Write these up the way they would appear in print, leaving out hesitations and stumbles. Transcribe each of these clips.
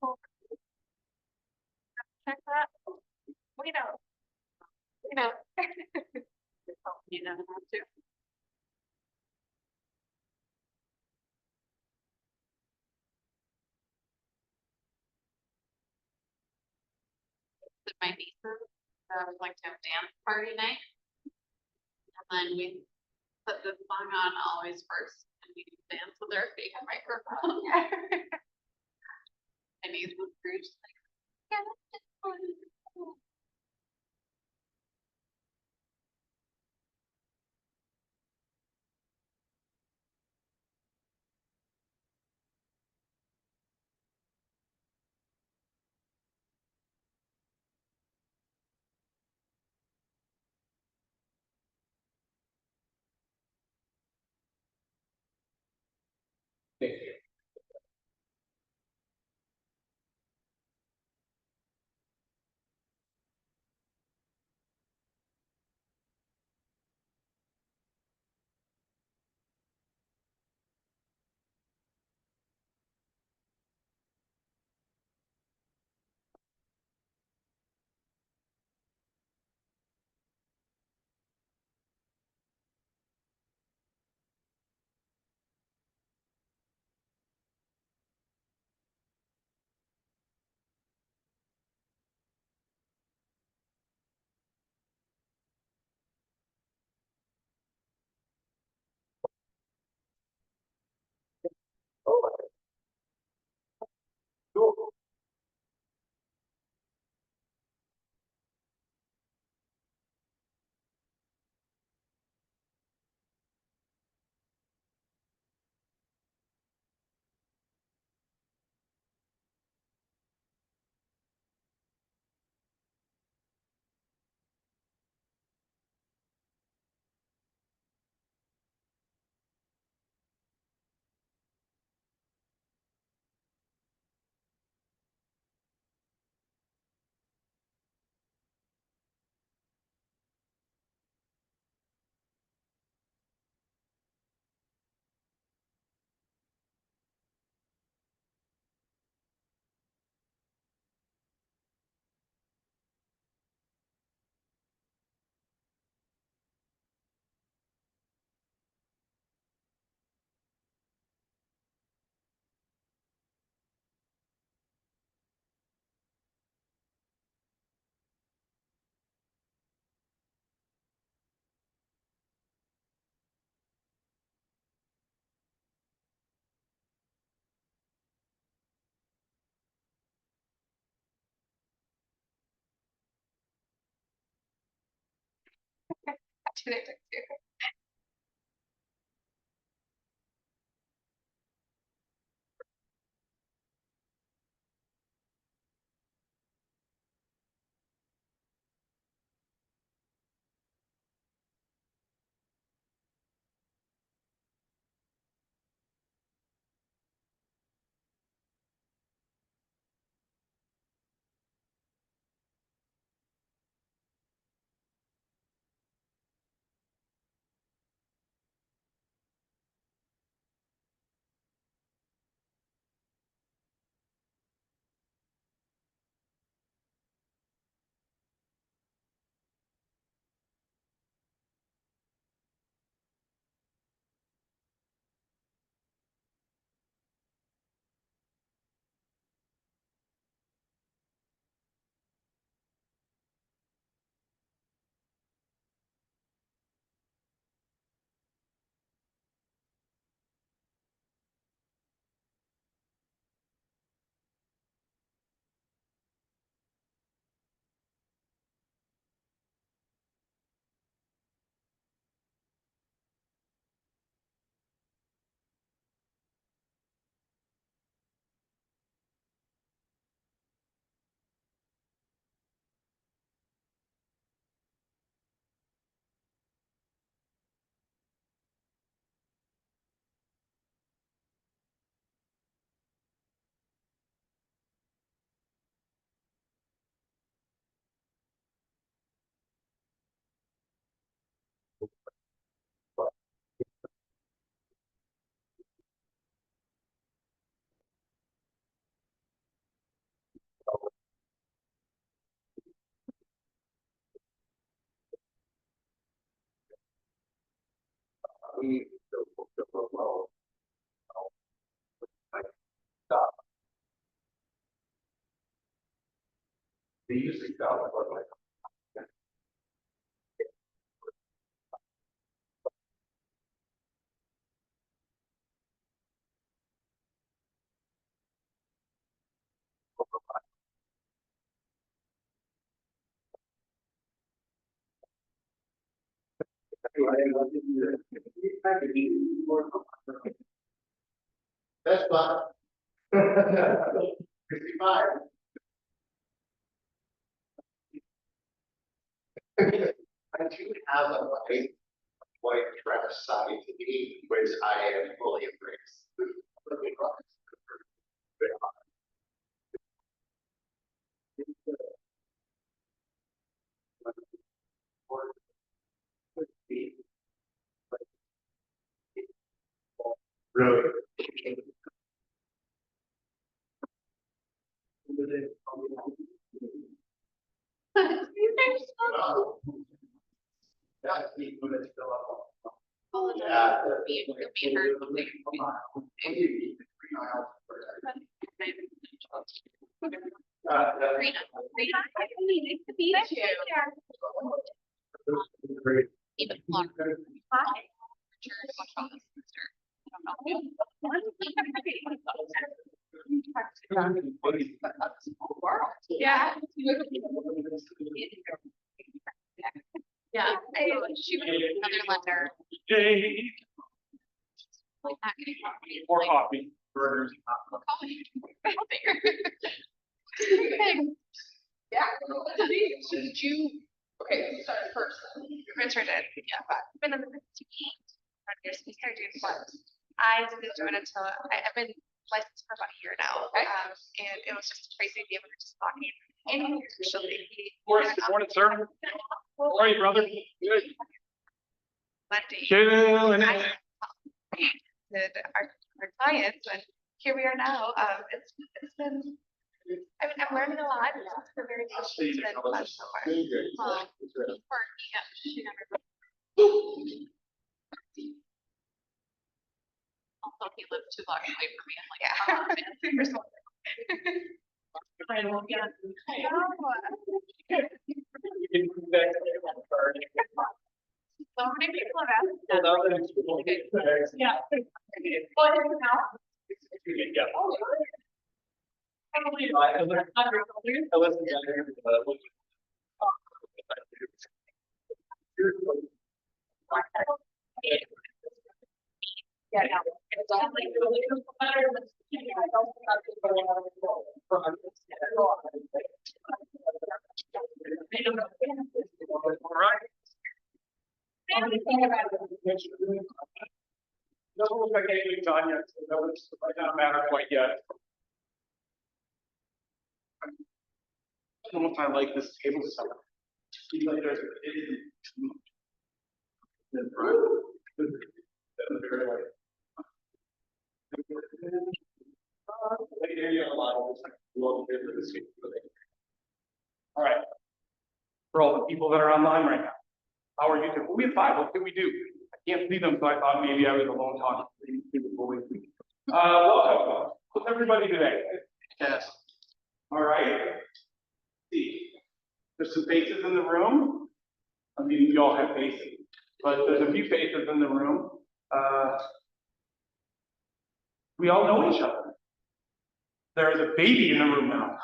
Check that. We know. We know. You know how to. My nieces like to have dance party night, and then we put this song on always first, and we dance with our fake microphone. My niece was Bruce. Like, did it too. They usually sell it, but like. That's fine. 55. I do have a white dress side to me, which I am fully embraced. Really? Yeah. Be heard something. Rena, nice to meet you. Even longer. Hi. Yeah. Yeah, she was another lender. Yay. Like not getting coffee. Or Like, coffee, burgers. coffee. Yeah. So did you, okay, you started first. Richard did, yeah, but I've been in the business 8 years, we started doing what? I didn't do it until, I've been licensed for about a year now. Okay. And it was just crazy to be able to just walk in. And actually, Good morning, sir. How are you, brother? Good. Monday, Chilling I it. did our clients, and here we are now. It's been, I mean, I'm learning a lot. It's been very nice. It's been fun so far. Or, yeah, she never. Also, he lived 2 blocks away from me. I'm like, Yeah. come on, man. Super small. So many people have asked. Yeah. Yeah, no. It's definitely really better than. All right. Doesn't look like anything's on yet, so that was, might not matter quite yet. I don't know if I like this table so. Seems like there's. All right. For all the people that are online right now, how are you doing? We have 5. What can we do? I can't see them, so I thought maybe I was alone talking. Welcome. How's everybody today? Yes. All right. Let's see, there's some faces in the room. I mean, we all have faces, but there's a few faces in the room. We all know each other. There's a baby in the room now.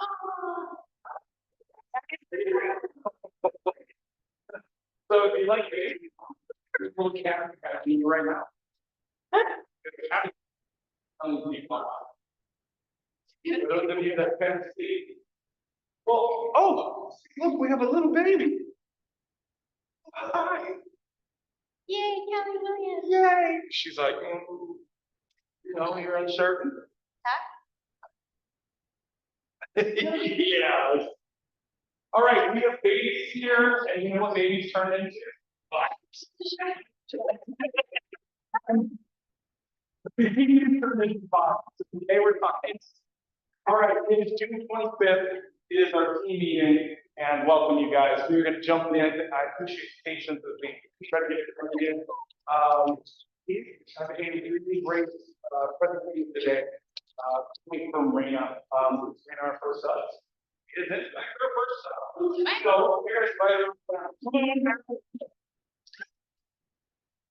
So if you like babies, there's a little cat in you right now. For those of you that can't see. Well, oh, look, we have a little baby. Hi. Yay, Kelly Williams. Yay. She's like, you're uncertain. Yeah. All right, we have babies here, and you know what babies turn into? Boxes. Babies turn into boxes. Today we're talking. All right, it is June 25th. It is our team meeting, and welcome you guys. We're going to jump in. I appreciate your patience as we try to get it in. have a really great presentation today. Coming from Raina, Raina, our first up. Is it our first up? So here's my.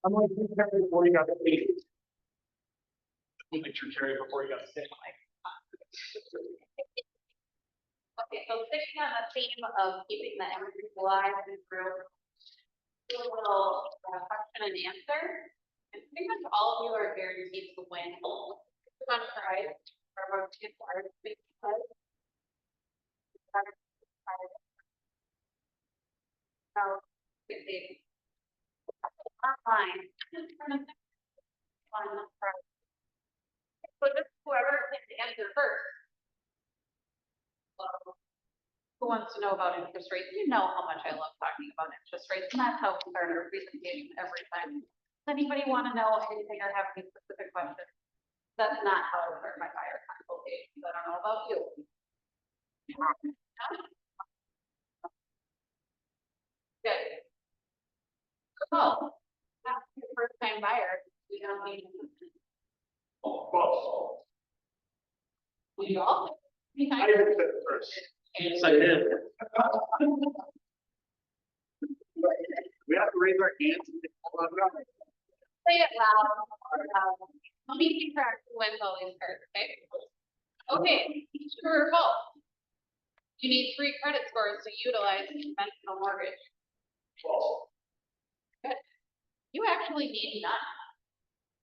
I'm going to do Terry before you got the stage. Make sure Terry before you got the stage. Okay, so sticking on the theme of keeping the energy alive and through. Do a little question and answer. And pretty much all of you are guaranteed to win. One prize or one gift card. So, if they online. So just whoever can answer first. Who wants to know about interest rates? You know how much I love talking about interest rates, and that's how we start our presentation every time. Does anybody want to know anything or have any specific questions? That's not how I start my buyer consultation. I don't know about you. Good. So, that's your first time buyer, we don't need. We all. I did it first. Yes, I did. We have to raise our hands. Say it loud. Let me keep track who wins all these cards, okay? Okay, true or false? You need 3 credit scores to utilize conventional mortgage. Good. You actually need none.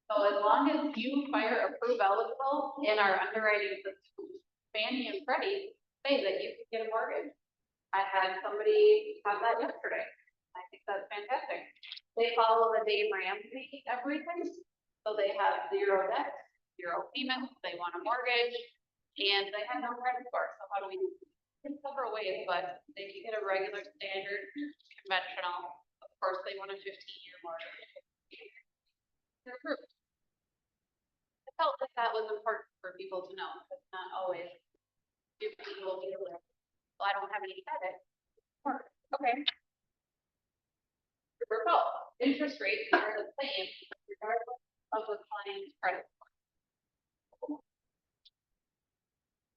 So as long as you fire approve eligible in our underwriting system, Fannie and Freddie say that you can get a mortgage. I had somebody have that yesterday. I think that's fantastic. They follow the Dave Ramsey everything. So they have 0 debt, 0 payments, they want a mortgage, and they have no credit score. So how do we, in several ways, but they can get a regular standard conventional. Of course, they want a 15-year mortgage. They're approved. I felt like that was important for people to know. It's not always give people feel like, well, I don't have any credit. Okay. For both, interest rates are the same regardless of the client's credit score.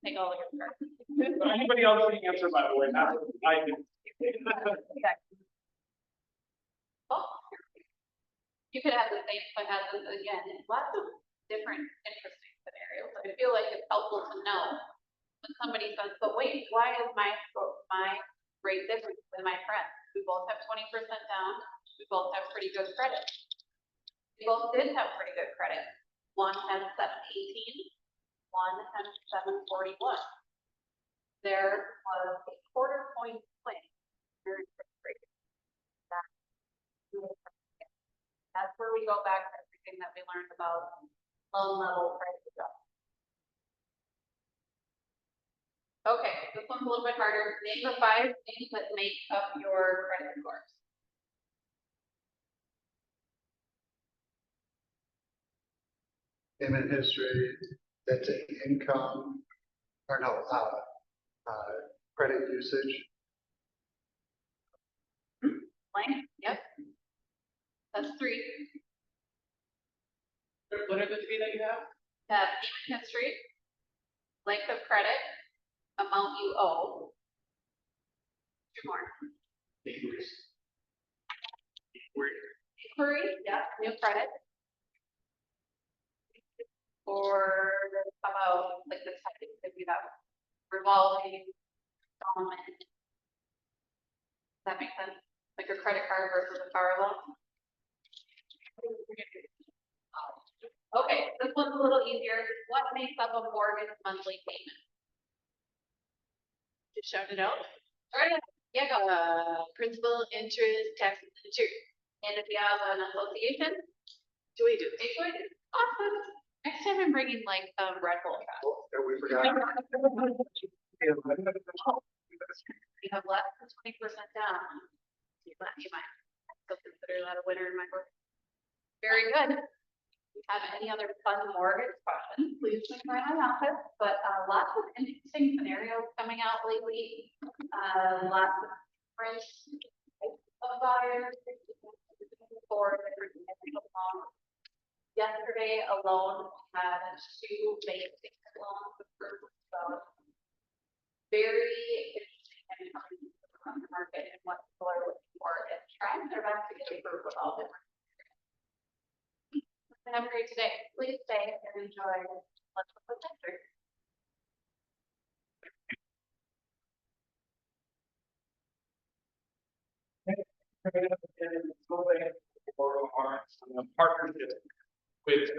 Take all the good cards. Anybody else can answer, by the way, not I did. Oh, you could have the same, but have this again, lots of different interesting scenarios. I feel like it's helpful to know when somebody says, but wait, why is my rate different than my friend? We both have 20% down. We both have pretty good credit. We both did have pretty good credit. One has 718, one has 741. There was a quarter point swing. That's where we go back to everything that we learned about loan level price adjustment. Okay, this one's a little bit harder. Name the 5 things that make up your credit scores. Payment history, debt to income, or no, credit usage. Blank, yep. That's 3. What are the 3 that you have? Payment history, length of credit, amount you owe. 2 more. Inquiry, yeah, new credit. Or how about like this type, if you have revolving installment. Does that make sense? Like a credit card versus a car loan? Okay, this one's a little easier. What makes up a mortgage monthly payment? Just shout it out. Right, yeah, go. Principal, interest, taxes, and insurance. And if you have an association, Do we do? awesome. Next time I'm bringing like Red Bull shot. Oh, and we forgot. You have less than 20% down. You might still consider that a winner in my book. Very good. If you have any other fun mortgage questions, please swing by my office. But lots of interesting scenarios coming out lately. Lots of different types of buyers for different types of loans. Yesterday alone, we had 2 basic loans approved, so. Very interesting and coming from the market and what people are looking for and trying their best to get approved with all different. Have a great day. Please stay and enjoy. Let's look at that. Partnership with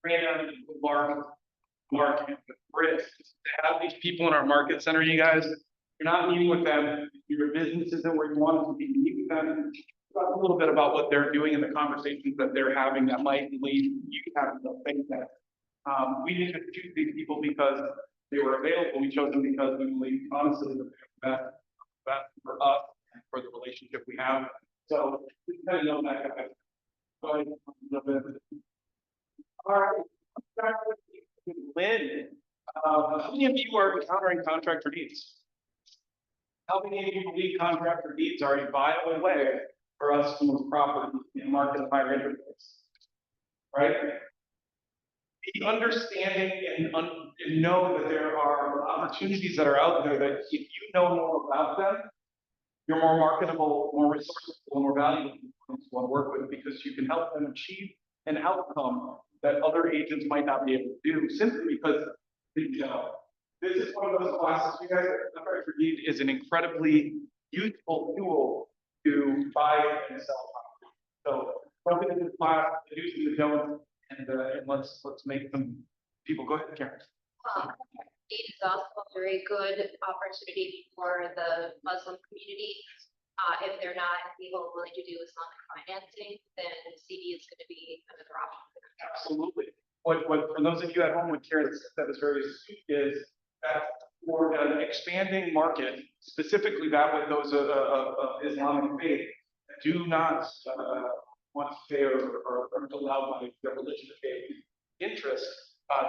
Brandon, Mark, and Chris, to have these people in our market center, you guys, you're not meeting with them, your business isn't where you want it to be, you meet with them. Talk a little bit about what they're doing and the conversations that they're having that might lead you having to think that. We didn't just choose these people because they were available, we chose them because we believe honestly that they're best for us and for the relationship we have. So, we kind of know that guy. Go ahead, all right. Lynn, how many of you are encountering contractor needs? How many of you believe contractor needs are a viable way for us to move property and market higher interest rates? Right? The understanding and know that there are opportunities that are out there that if you know more about them, you're more marketable, more resourceful, more valuable to want to work with because you can help them achieve an outcome that other agents might not be able to do simply because they know. This is one of those classes, you guys, contractor deed is an incredibly useful tool to buy and sell property. So, welcome to this class, the do's and the don'ts, and let's make some people go ahead, Karen. It is also a very good opportunity for the Muslim community. If they're not able or willing to do Islamic financing, then CD is going to be another option. Absolutely. What for those of you at home, what Karen said is very astute is that for an expanding market, specifically that with those of Islamic faith, do not want to pay or allow by their religion to pay interest.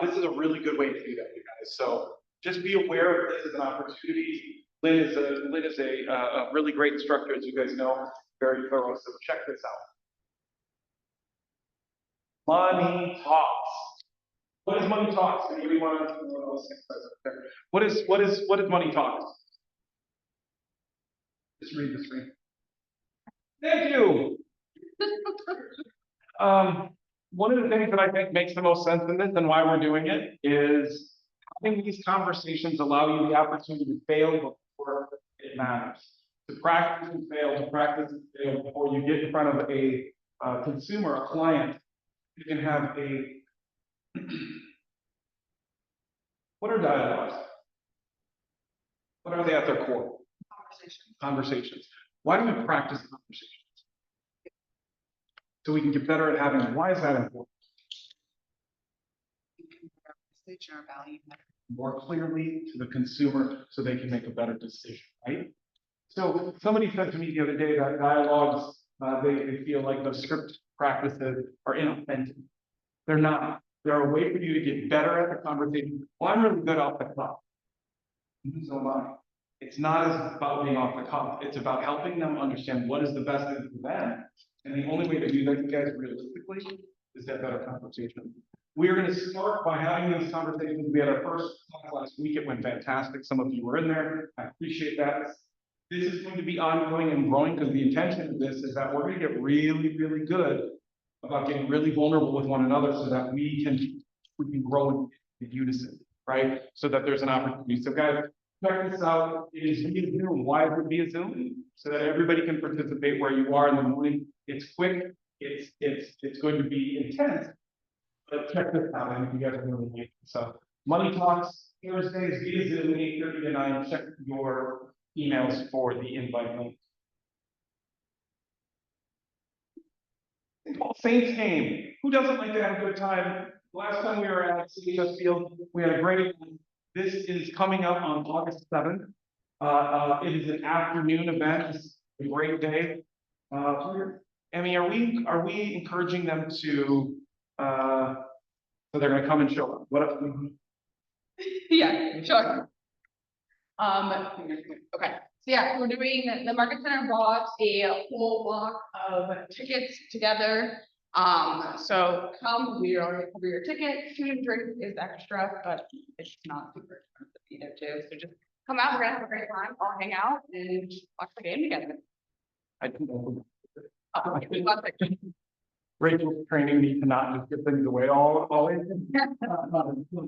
This is a really good way to do that, you guys. So just be aware of this as an opportunity. Lynn is a really great instructor, as you guys know, very thorough. So check this out. Money talks. What is money talks? Anybody want to? What is money talks? Just read the screen. Thank you. One of the things that I think makes the most sense in this and why we're doing it is having these conversations allow you the opportunity to fail before it matters. To practice and fail before you get in front of a consumer, a client. You can have a what are dialogues? What are they at their core? Conversations. Why do we practice conversations? So we can get better at having them. Why is that important? Our value More clearly to the consumer so they can make a better decision, right? So somebody said to me the other day that dialogues, they feel like those script practices are inauthentic. They're not. They're a way for you to get better at the conversation. Well, I'm really good off the cuff. So am I. It's not as about being off the cuff. It's about helping them understand what is the best thing for them. And the only way to do that, you guys, realistically, is to have better conversation. We're going to start by having these conversations. We had our first class last week. It went fantastic. Some of you were in there. I appreciate that. This is going to be ongoing and growing because the intention of this is that we're going to get really, really good about getting really vulnerable with one another so that we can grow in unison, right? So that there's an opportunity. So guys, check this out. It is via Zoom. Why is it via Zoom? So that everybody can participate where you are in the morning. It's quick. It's going to be intense. But check this out. I think you guys are really waiting. So Money Talks Thursdays via Zoom 8:30 to 9. Check your emails for the invite link. Saints game. Who doesn't like to have a good time? Last time we were at CHS Field, we had a great time. This is coming up on August 7th. It is an afternoon event. It's a great day. Emmy, are we encouraging them to so they're gonna come and show up? What up? Yeah, sure. Okay, so yeah, we're doing, the Market Center bought a whole block of tickets together. So come, we are cover your ticket, food and drink is extra, but it's not super expensive either too. So just come out, we're gonna have a great time, all hang out and watch the game together. I think Love it. Rachel's training me to not just give things away always.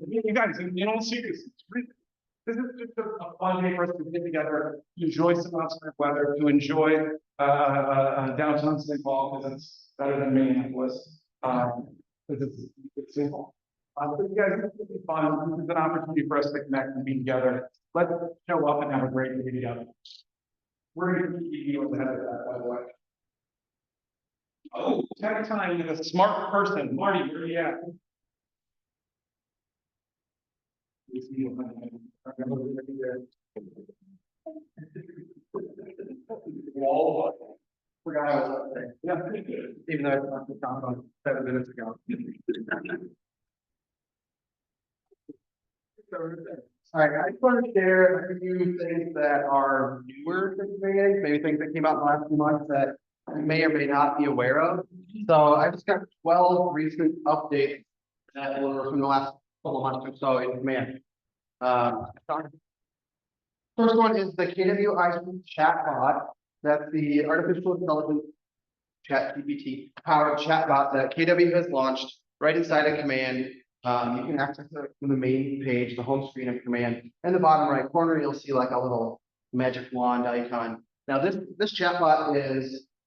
You guys, in all seriousness, this is just a fun day for us to get together, to enjoy some outside weather, to enjoy downtown St. Paul, because it's better than Minneapolis. Because it's simple. But you guys, this will be fun. This is an opportunity for us to connect and be together. Let's show up and have a great day together. We're going to keep you ahead of that, by the way. Oh, tech time with a smart person. Marty, where are you at? Wall. Forgot I was up there. Yeah, pretty good. Even though I talked to Tom about 7 minutes ago. All right, I just want to share a few things that are newer to me, maybe things that came out in the last few months that you may or may not be aware of. So I just got 12 recent updates that were from the last couple of months or so in command. First one is the KWI chatbot. That's the artificial intelligence ChatGPT powered chatbot that KW has launched right inside of command. You can access it from the main page, the home screen of command. In the bottom right corner, you'll see like a little magic wand icon. Now this chatbot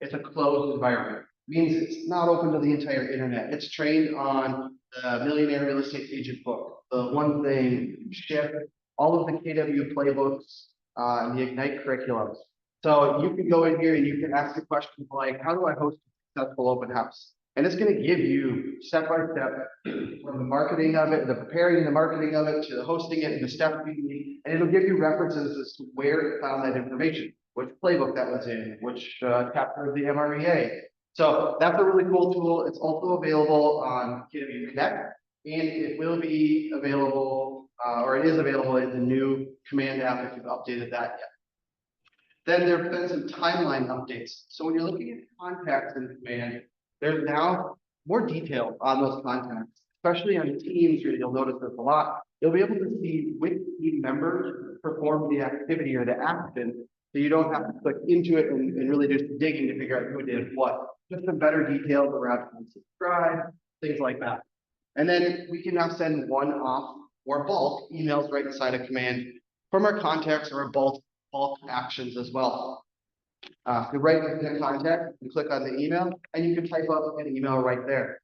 it's a closed environment. Means it's not open to the entire internet. It's trained on the Millionaire Real Estate Agent book, the One Thing, Shift, all of the KW playbooks, and the Ignite curriculums. So you can go in here and you can ask a question like, how do I host a successful open house? And it's going to give you step by step from the marketing of it, the preparing and the marketing of it, to the hosting it, and the steps you need. And it'll give you references as to where it found that information, which playbook that was in, which chapter of the MREA. So that's a really cool tool. It's also available on KW Connect, and it will be available, or it is available in the new command app if you've updated that yet. Then there have been some timeline updates. So when you're looking at contacts in command, there's now more detail on those contacts, especially on teams. You'll notice this a lot. You'll be able to see which team members perform the activity or the action, so you don't have to click into it and really do some digging to figure out who did what. Just some better details around subscribe, things like that. And then we can now send one-off or bulk emails right inside of command from our contacts or our bulk actions as well. You write in the contact, you click on the email, and you can type up an email right there.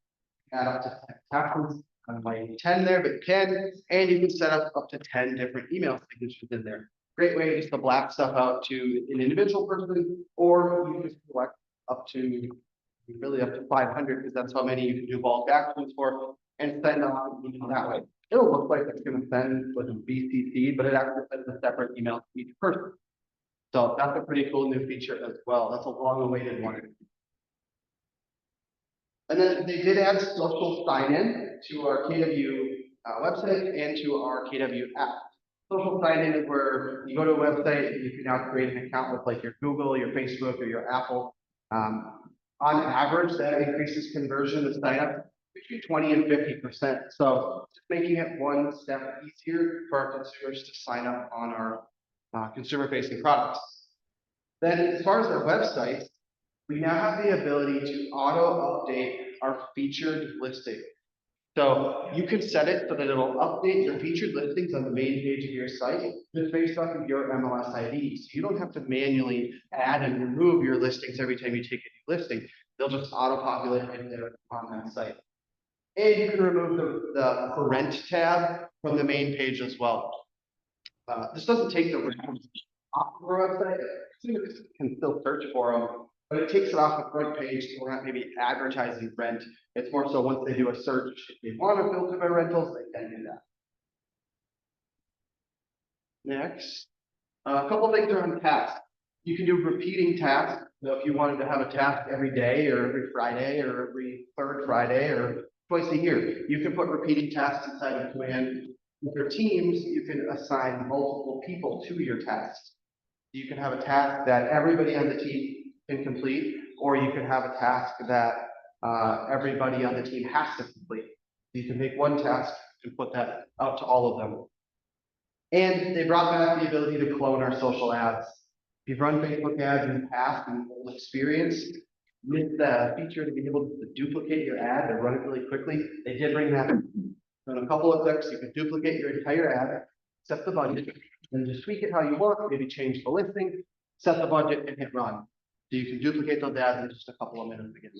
Add up to 10 attachments. I might 10 there, but you can, and you can set up to 10 different email signatures in there. Great way just to blast stuff out to an individual person, or you can select up to really up to 500, because that's how many you can do bulk actions for, and send on email that way. It'll look like it's going to send with a BCC, but it actually sends a separate email to each person. So that's a pretty cool new feature as well. That's a long-awaited one. And then they did add social sign-in to our KW website and to our KW app. Social sign-in is where you go to a website and you can now create an account with like your Google, your Facebook, or your Apple. On average, that increases conversion to sign up between 20 and 50%. So just making it one step easier for our consumers to sign up on our consumer-facing products. Then, as far as our website, we now have the ability to auto-update our featured listing. So you can set it so that it'll update your featured listings on the main page of your site just based off of your MLS ID. So you don't have to manually add and remove your listings every time you take a new listing. They'll just auto-populate right there on that site. And you can remove the for rent tab from the main page as well. This doesn't take the rent off of our website. Consumers can still search for them, but it takes it off the front page, so we're not maybe advertising rent. It's more so once they do a search, if they want to filter by rentals, they can do that. Next, a couple of things around tasks. You can do repeating tasks. So if you wanted to have a task every day or every Friday or every third Friday or twice a year, you can put repeating tasks inside of command. With your teams, you can assign multiple people to your tasks. You can have a task that everybody on the team can complete, or you can have a task that everybody on the team has to complete. You can make one task and put that out to all of them. And they brought back the ability to clone our social ads. If you've run Facebook ads in the past and full experience, with the feature to be able to duplicate your ad and run it really quickly, they did bring that. So in a couple of clicks, you can duplicate your entire ad, set the budget, and just tweak it how you want, maybe change the listing, set the budget, and hit run. So you can duplicate those ads in just a couple of minutes again.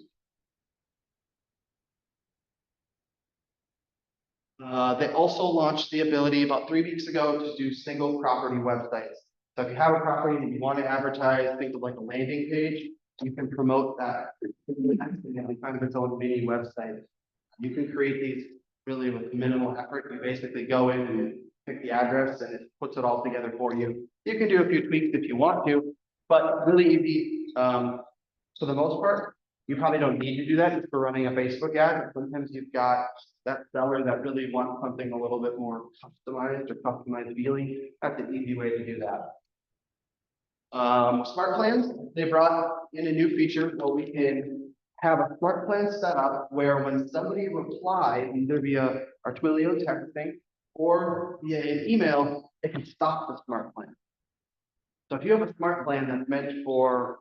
They also launched the ability about 3 weeks ago to do single property websites. So if you have a property that you want to advertise, think of like a landing page, you can promote that in kind of its own mini website. You can create these really with minimal effort. You basically go in and pick the address and it puts it all together for you. You can do a few tweaks if you want to, but really easy. For the most part, you probably don't need to do that if you're running a Facebook ad. Sometimes you've got that seller that really wants something a little bit more customized or customized feeling. That's an easy way to do that. Smart plans, they brought in a new feature where we can have a smart plan set up where when somebody replies, either via our Twilio texting or via an email, it can stop the smart plan. So if you have a smart plan that's meant for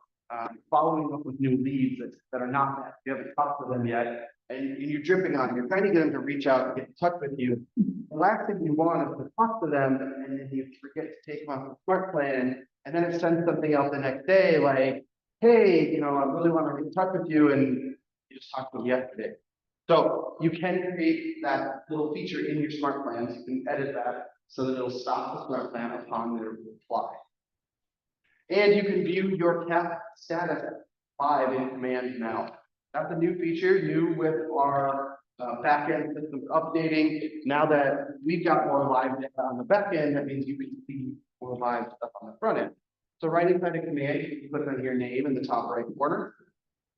following up with new leads that are not that, you haven't talked to them yet, and you're dripping on, you're trying to get them to reach out and get in touch with you. The last thing you want is to talk to them and then you forget to take them off the smart plan, and then it sends something out the next day like, hey, I really want to get in touch with you, and you just talked to them yesterday. So you can create that little feature in your smart plans. You can edit that so that it'll stop the smart plan upon their reply. And you can view your CAP status live in Command Now. That's a new feature, new with our backend systems updating. Now that we've got more live data on the backend, that means you can see more live stuff on the front end. So right inside of Command, you can click on your name in the top right corner,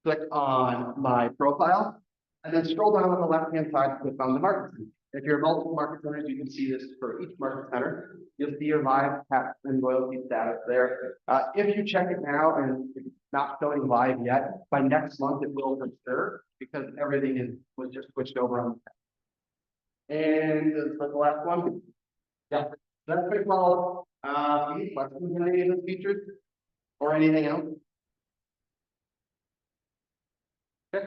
click on My Profile, and then scroll down on the left-hand side, click on the Market Center. If you're multiple market centers, you can see this for each market center. You'll see your live CAP and loyalty status there. If you check it now and it's not showing live yet, by next month it will for sure, because everything was just switched over on. And the last one. Yeah, that's pretty well. Any questions on any of those features or anything else? Okay.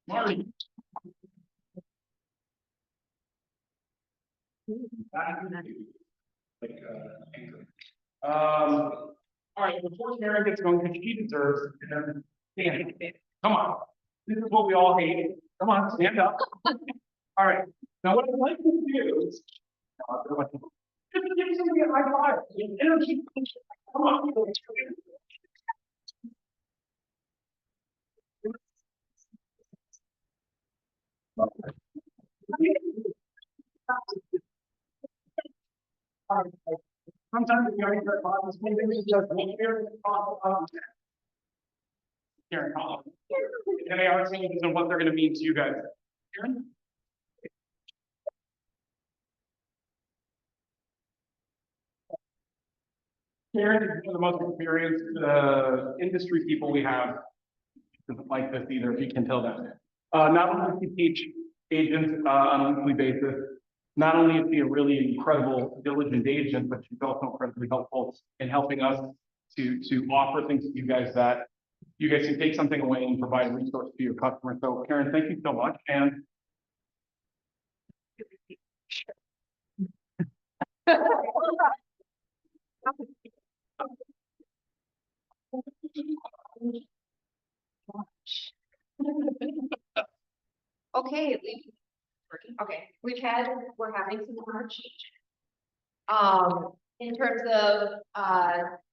Marty. All right, before Karen gets going, because she deserves, stand. Come on, this is what we all hate. Come on, stand up. All right, now what I'd like to do is. Just give somebody a high five. Energy. Come on. Sometimes we already heard about this, maybe we just won't hear it. Karen, and they are changes and what they're going to mean to you guys. Karen? Karen is one of the most experienced industry people we have. Doesn't like this either, if you can tell that. Not only does she teach agents on a weekly basis, not only is she a really incredible, diligent agent, but she's also incredibly helpful in helping us to offer things to you guys that you guys can take something away and provide a resource to your customers. So Karen, thank you so much. And Okay, we're having some more changes. In terms of,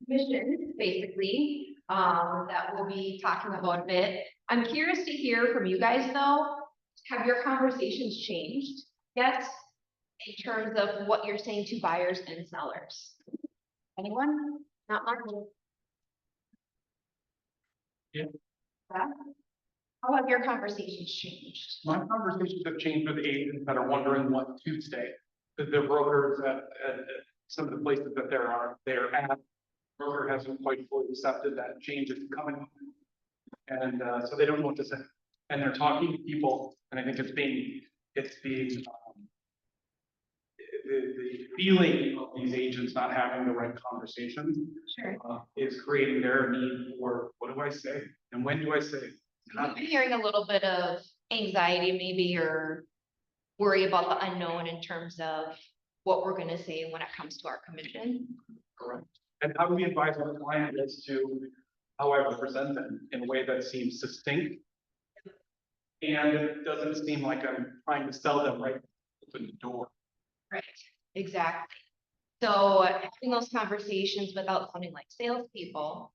missions, basically, that we'll be talking about a bit. I'm curious to hear from you guys though, have your conversations changed yet? In terms of what you're saying to buyers and sellers? Anyone? Not much? Yeah. Yeah? How have your conversations changed? my conversations have changed with agents that are wondering what to say. Because the brokers at some of the places that they're at, broker hasn't quite fully accepted that change is coming. And, so they don't know what to say. And they're talking to people, and I think it's being, the feeling of these agents not having the right conversations Sure. is creating their need for, what do I say? And when do I say? it? And I'm hearing a little bit of anxiety maybe, or worry about the unknown in terms of what we're gonna say when it comes to our commission. Correct. And how do we advise our client as to how I represent them in a way that seems succinct? And it doesn't seem like I'm trying to sell them right open the door. Right, exactly. So having those conversations without sounding like salespeople,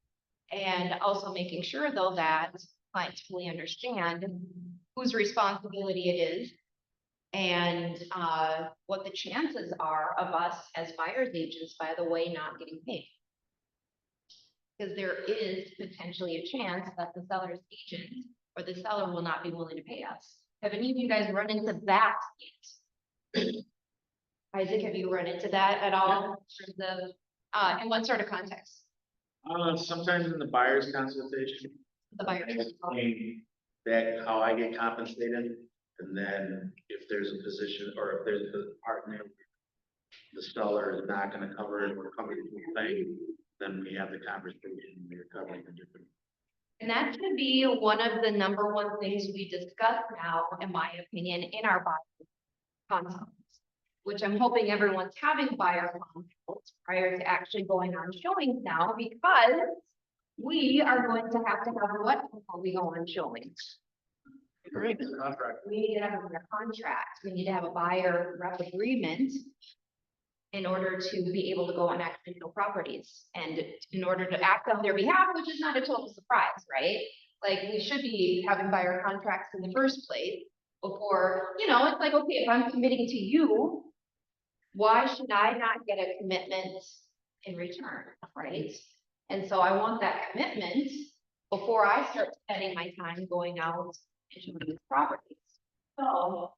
and also making sure though that clients fully understand whose responsibility it is, and what the chances are of us as buyer's agents, by the way, not getting paid. Because there is potentially a chance that the seller's agent or the seller will not be willing to pay us. Have any of you guys run into that yet? Isaac, have you run into that at all? In terms of, in what sort of context? Sometimes in the buyer's consultation, The buyer. explain that how I get compensated, and then if there's a position or if there's a partner, the seller is not gonna cover it or cover the whole thing, then we have the conversation, we're covering the different. And that should be one of the number one things we discuss now, in my opinion, in our buyer consults. Which I'm hoping everyone's having buyer consults prior to actually going on showings now, because we are going to have what before we go on showings? Correct. Contract. We need to have a buyer contract, we need to have a buyer rep agreement in order to be able to go on actual properties, and in order to act on their behalf, which is not a total surprise, right? Like, we should be having buyer contracts in the first place before, it's like, okay, if I'm committing to you, why should I not get a commitment in return, right? And so I want that commitment before I start spending my time going out and showing these properties. So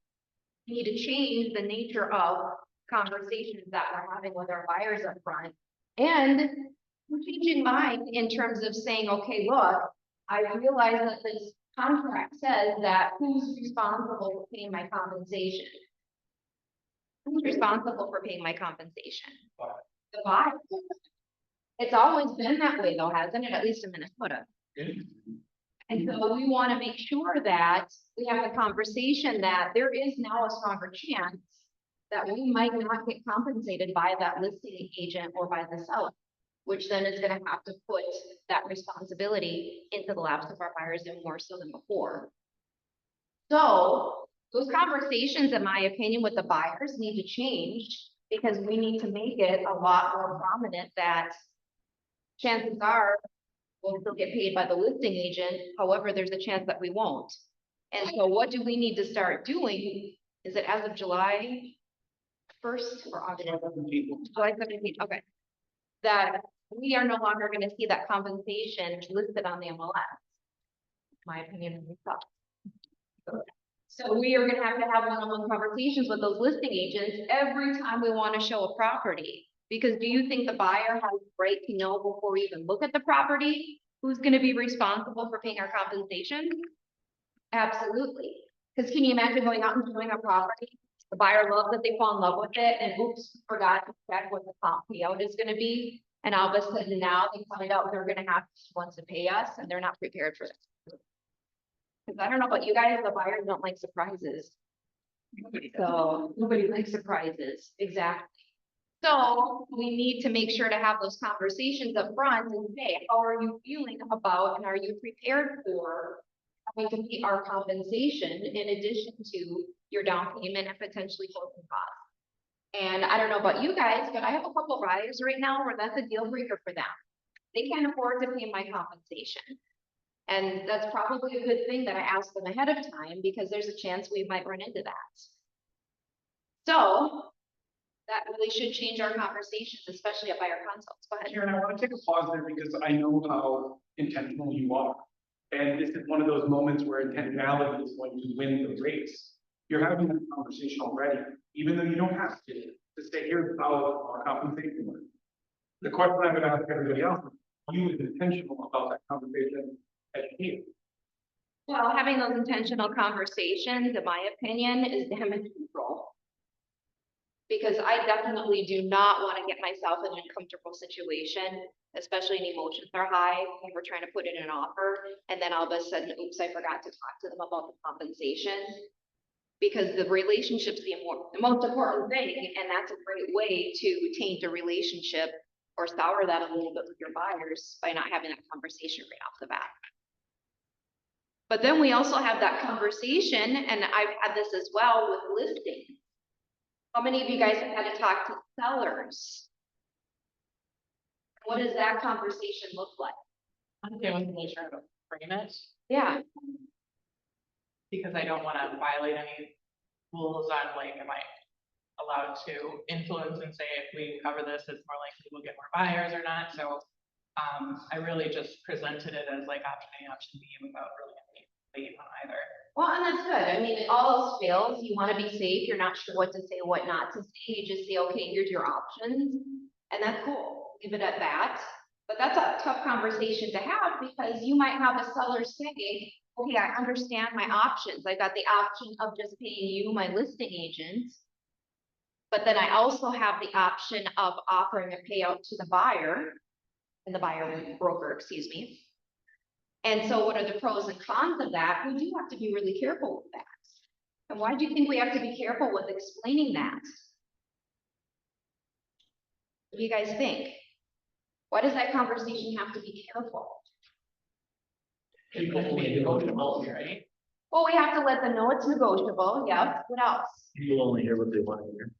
we need to change the nature of conversations that we're having with our buyers up front. And we're changing mine in terms of saying, okay, look, I realize that this contract says that who's responsible for paying my compensation? Who's responsible for paying my compensation? The buyer. It's always been that way though, hasn't it? At least in Minnesota. And so we want to make sure that we have a conversation that there is now a stronger chance that we might not get compensated by that listing agent or by the seller, which then is going to have to put that responsibility into the laps of our buyers and more so than before. So those conversations, in my opinion, with the buyers need to change, because we need to make it a lot more prominent that chances are we'll still get paid by the listing agent. However, there's a chance that we won't. And so what do we need to start doing? Is it as of July 1st or August? July 17th, okay. That we are no longer going to see that compensation listed on the MLS. My opinion is tough. So we are gonna have one-on-one conversations with those listing agents every time we want to show a property. Because do you think the buyer has the right to know before we even look at the property, who's gonna be responsible for paying our compensation? Absolutely. Because can you imagine going out and showing a property? The buyer loves it, they fall in love with it, and oops, forgot to check what the comp payout is gonna be. And all of a sudden now they find out they're gonna have to pay us, and they're not prepared for that. Because I don't know about you guys, the buyers don't like surprises. So nobody likes surprises, exactly. So we need to make sure to have those conversations up front and say, how are you feeling about, and are you prepared for having to pay our compensation in addition to your down payment and potentially closing costs? And I don't know about you guys, but I have a couple of buyers right now where that's a deal breaker for them. They can't afford to pay my compensation. And that's probably a good thing that I asked them ahead of time, because there's a chance we might run into that. So that really should change our conversations, especially at buyer consults. Go ahead. Karen, I want to take a pause there because I know how intentional you are. And this is one of those moments where intentionality is going to win the race. You're having a conversation already, even though you don't have to say, here's how our compensation works. The question I'm going to ask everybody else, you is intentional about that conversation as here. Well, having those intentional conversations, in my opinion, is damage control. Because I definitely do not want to get myself in an uncomfortable situation, especially when emotions are high, when we're trying to put in an offer, and then all of a sudden, oops, I forgot to talk to them about the compensation. Because the relationship's the most important thing, and that's a great way to taint a relationship or sour that a little bit with your buyers by not having that conversation right off the bat. But then we also have that conversation, and I've had this as well with listings. How many of you guys have had to talk to sellers? What does that conversation look like? I'm going to make sure to frame it, Yeah, because I don't wanna violate any rules on like, am I allowed to influence and say if we cover this, it's more likely we'll get more buyers or not, so. I really just presented it as like option A, option B without really any weight on either. well, and that's good. I mean, if all else fails, you wanna be safe, you're not sure what to say, what not to say, you just say, okay, here's your options. And that's cool, leave it at that. But that's a tough conversation to have because you might have a seller say, okay, I understand my options. I got the option of just paying you, my listing agent. But then I also have the option of offering a payout to the buyer and the buyer broker, excuse me. And so what are the pros and cons of that? We do have to be really careful with that. And why do you think we have to be careful with explaining that? What do you guys think? Why does that conversation have to be careful? It's gonna be negotiable, right? Well, we have to let them know it's negotiable, yep, what else? People only hear what they want to hear.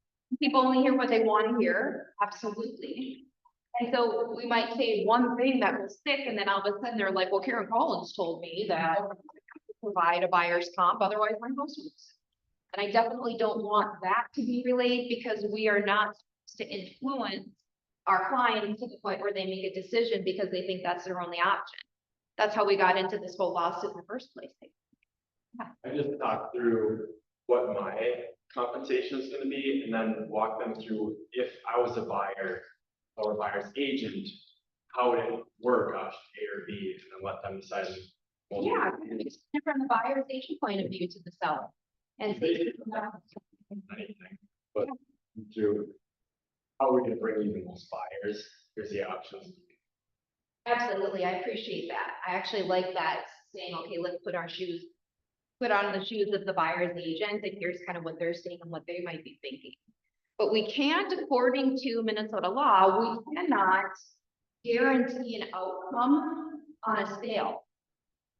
People only hear what they want to hear, absolutely. And so we might say one thing that will stick, and then all of a sudden they're like, well, Karen Collins told me that I have to provide a buyer's comp, otherwise my house moves. And I definitely don't want that to be relayed because we are not supposed to influence our clients to the point where they make a decision because they think that's their only option. That's how we got into this whole lawsuit in the first place. I just talked through what my compensation is gonna be and then walk them through if I was a buyer or a buyer's agent, how would it work, option A or B, and then let them decide. Well, Yeah, it's from the buyer's agent point of view to the seller. And say, anything, but through how we can bring in the most buyers, here's the options. absolutely, I appreciate that. I actually like that, saying, okay, let's put on the shoes of the buyer's agent, and here's kind of what they're saying and what they might be thinking. But we can't, according to Minnesota law, we cannot guarantee an outcome on a sale.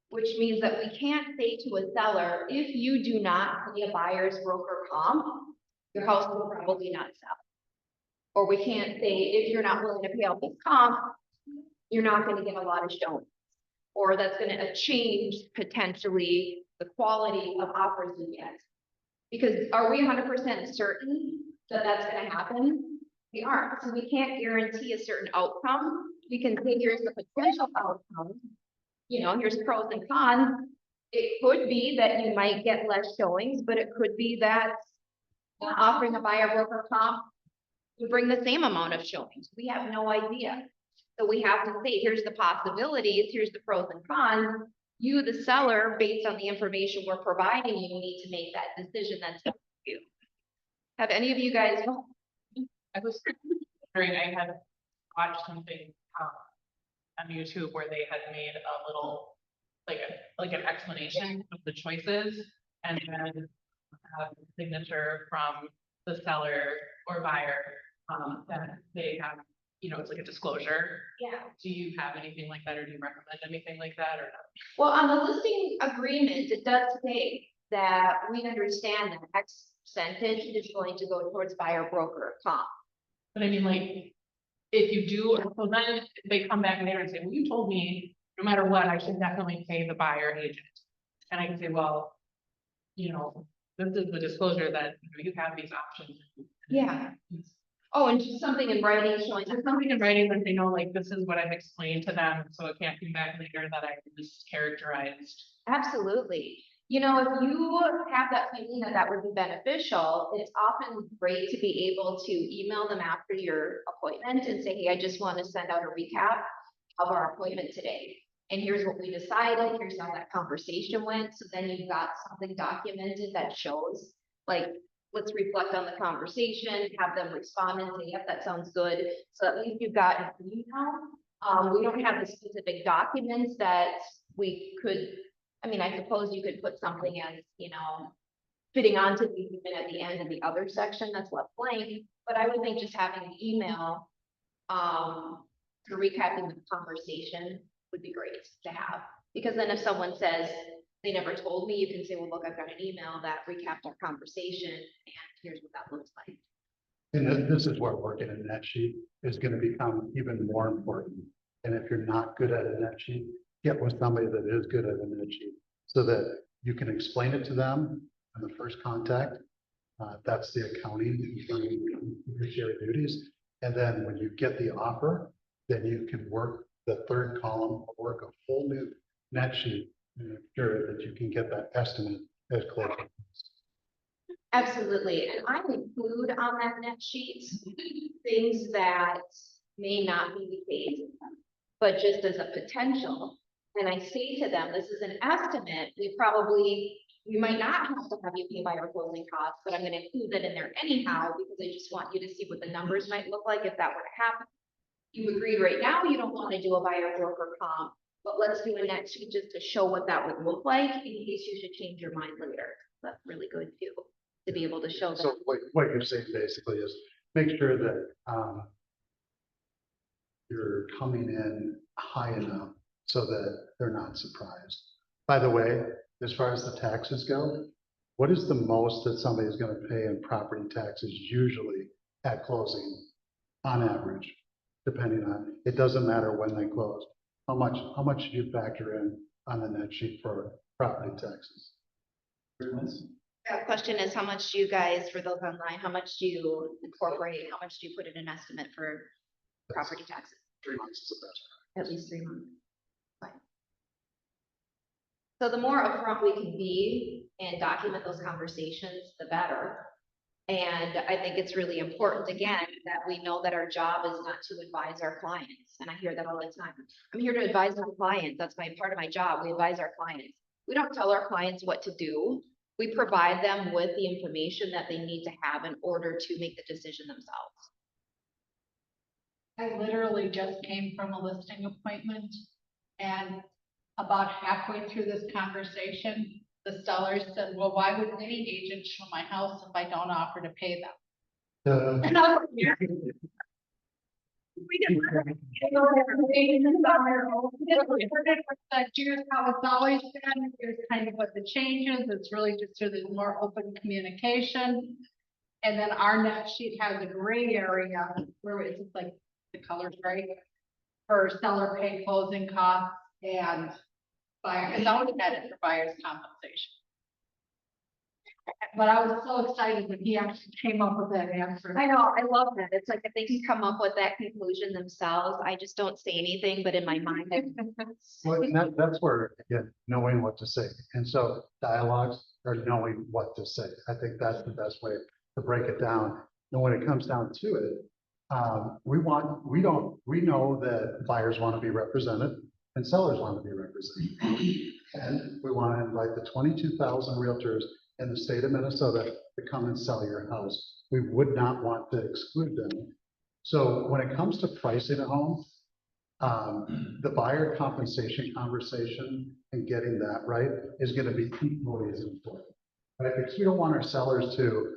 Which means that we can't say to a seller, if you do not pay a buyer's broker comp, your house will probably not sell. Or we can't say, if you're not willing to pay out this comp, you're not gonna get a lot of showings. Or that's gonna change potentially the quality of offers you get. Because are we 100% certain that that's gonna happen? We aren't, so we can't guarantee a certain outcome. We can say here's the potential outcome. You know, here's pros and cons. It could be that you might get less showings, but it could be that offering a buyer broker comp would bring the same amount of showings. We have no idea. So we have to say, here's the possibilities, here's the pros and cons. You, the seller, based on the information we're providing you, need to make that decision that's up to you. Have any of you guys? I was wondering, I had watched something, on YouTube where they had made a little, like an explanation of the choices. And then have a signature from the seller or buyer, that they have, you know, it's like a disclosure. Yeah. Do you have anything like that, or do you recommend anything like that, or not? Well, on the listing agreement, it does say that we understand that X percentage is going to go towards buyer broker comp. But I mean, like, if you do, so then they come back later and say, well, you told me, no matter what, I should definitely pay the buyer agent. And I can say, well, you know, this is the disclosure that you have these options. Yeah. Oh, and just something in writing showing. There's something in writing that they know, like, this is what I've explained to them, so it can't come back later that I mischaracterized. Absolutely. You know, if you have that feeling that that would be beneficial, it's often great to be able to email them after your appointment and say, hey, I just want to send out a recap of our appointment today. and here's what we decided, here's how that conversation went, so then you've got something documented that shows, like, let's reflect on the conversation, have them respond and say, yep, that sounds good, so at least you've got an email. We don't have the specific documents that we could, I mean, I suppose you could put something as, fitting onto the agreement at the end of the other section that's left blank, but I would think just having an email, for recapping the conversation would be great to have. Because then if someone says, they never told me, you can say, well, look, I've got an email that recapped our conversation and here's what that looks like. And this is where working in NetSheet is gonna become even more important. And if you're not good at a NetSheet, get with somebody that is good at a NetSheet so that you can explain it to them in the first contact. That's the accounting, fiduciary duties. And then when you get the offer, then you can work the third column, work a full new NetSheet, and ensure that you can get that estimate as close. Absolutely, and I include on that net sheet things that may not be the case, but just as a potential. And I say to them, this is an estimate, we might not have to have you pay by our closing costs, but I'm gonna include that in there anyhow, because I just want you to see what the numbers might look like if that were to happen. You agreed right now, you don't wanna do a buyer broker comp, but let's do a net sheet just to show what that would look like in case you should change your mind later. That's really good too, to be able to show So them. what you're saying basically is make sure that, you're coming in high enough so that they're not surprised. By the way, as far as the taxes go, what is the most that somebody is gonna pay in property taxes usually at closing on average? Depending on, it doesn't matter when they close. How much do you factor in on the net sheet for property taxes? 3 months? The question is, how much do you guys, for those online, how much do you incorporate, how much do you put in an estimate for property taxes? 3 months is the best. At least 3 months. Fine. So the more upfront we can be and document those conversations, the better. And I think it's really important, again, that we know that our job is not to advise our clients. And I hear that all the time. I'm here to advise my clients. That's part of my job. We advise our clients. We don't tell our clients what to do. We provide them with the information that they need to have in order to make the decision themselves. I literally just came from a listing appointment, and about halfway through this conversation, the seller said, well, why would any agent show my house if I don't offer to pay them? And I was like, "Yeah." Here's how it's always been, here's kind of what the change is, it's really just so there's more open communication. And then our net sheet has a gray area where it's just like the color's gray for seller pay closing costs and buyer, it's always had it for buyer's compensation. But I was so excited when he actually came up with that answer. I know, I love that. It's like if they can come up with that conclusion themselves, I just don't say anything, but in my mind, Well, and that's where, again, knowing what to say. And so dialogues are knowing what to say. I think that's the best way to break it down. And when it comes down to it, we know that buyers want to be represented and sellers want to be represented. And we want to invite the 22,000 realtors in the state of Minnesota to come and sell your house. We would not want to exclude them. So when it comes to pricing a home, the buyer compensation conversation and getting that right is going to be equally as important. Right? Because we don't want our sellers to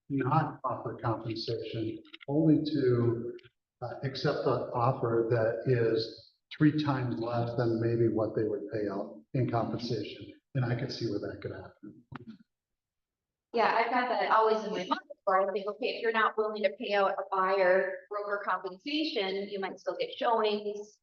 not offer compensation, only to accept an offer that is 3 times less than maybe what they would pay out in compensation. And I could see where that could happen. yeah, I've got that always in my mind. Where I think, okay, if you're not willing to pay out a buyer broker compensation, you might still get showings.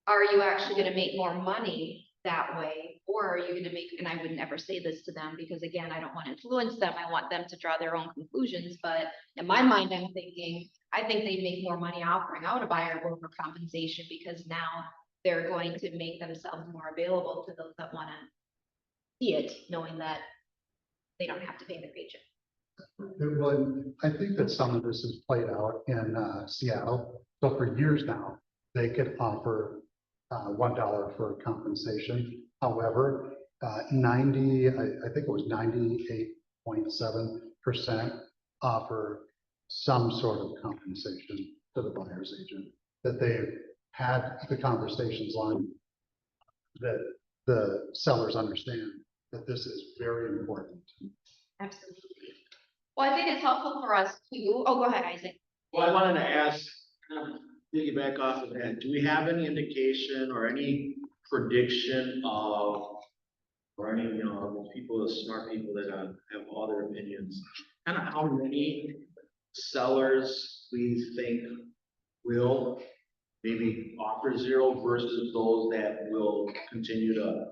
Are you actually gonna make more money that way? Or are you gonna make, and I would never say this to them because again, I don't want to influence them. I want them to draw their own conclusions. But in my mind, I'm thinking, I think they'd make more money offering out a buyer broker compensation because now they're going to make themselves more available to those that wanna see it, knowing that they don't have to pay their agent. Well, I think that some of this is played out in Seattle. So for years now, they could offer $1 for compensation. However, 90, I think it was 98.7% offer some sort of compensation to the buyer's agent, that they had the conversations on, that the sellers understand that this is very important. Absolutely. Well, I think it's helpful for us to, oh, go ahead, Isaac. Well, I wanted to ask, piggyback off of that, do we have any indication or any prediction of, or any, you know, people, the smart people that have all their opinions, kind of how many sellers we think will maybe offer zero versus those that will continue to